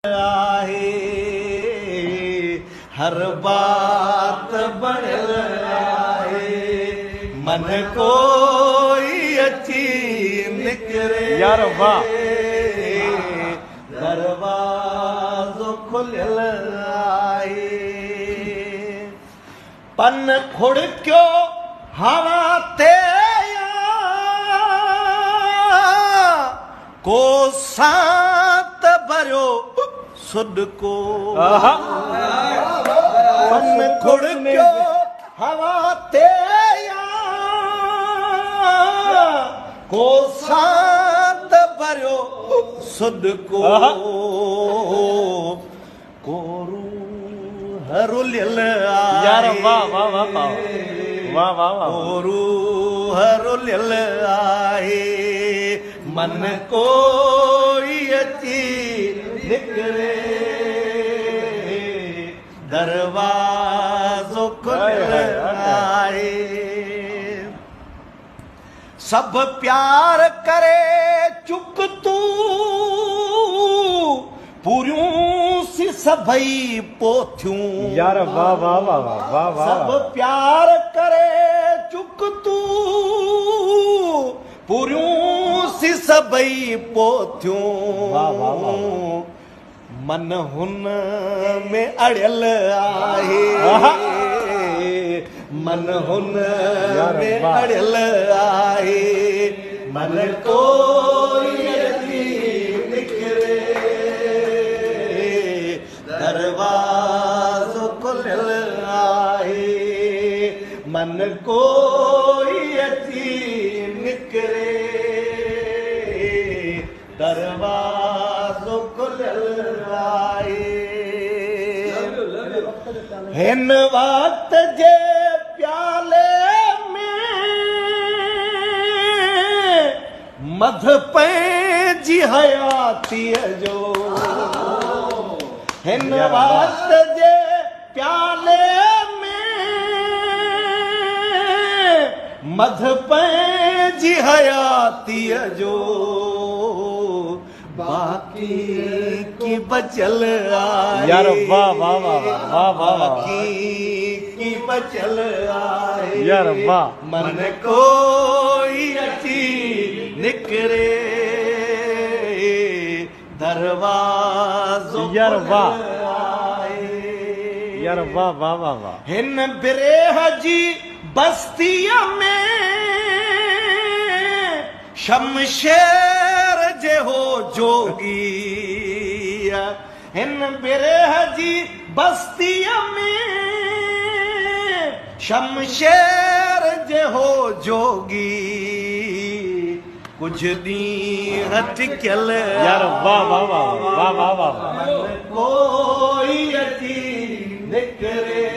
आहे हर बात बढ़ियल आहे मन कोई अची निकरे यार वाह दरवाज़ो खुलियल आहे पन खुड़कियो हवा ते को सात भरियो सुडको पन खुड़कियो हवा ते को सात भरियो सुडको कोरू हरुलियल यार वाह वाह वाह वाह वाह वाह वाह कोरू हरुलियल आहे मन कोई अची निकरे दरवाज़ो खुलियल आहे सब प्यार करे चुक तू पूरियूं सी सभई पोथियूं यार वाह वाह वाह वाह वाह वाह सब प्यार करे चुक तू पूरियूं सी सभई पोथियूं वाह वाह वाह मन हुन में अड़ियल आहे मन हुन में वाह। अड़ियल आहे मन कोई अची निकरे दरवाज़ो खुलियल आहे मन कोई अची निकरे दरवाज़ो खुलियल आहे हिन वक्त जे प्याले में मध पंहिंजी हयातीअ जो हिन वक्त जे प्याले में मध पंहिंजी हयातीअ जो बाकी की बचल आहे यार वाह वाह वाह वाह वाह वाह बाकी की बचल आहे यार वाह मन कोई अची निकरे दरवाज़ो यार वाह। खुलियल आहे यार वाह वाह वाह वाह हिन बिरेह जी बस्तीअ में शमशेर जे हो जोगी हिन बिरेह जी बस्तीअ में शमशेर जे हो जोगी कुछ ॾींहं टिकियल यार वाह वाह वाह वाह वाह वाह मन कोई अची निकरे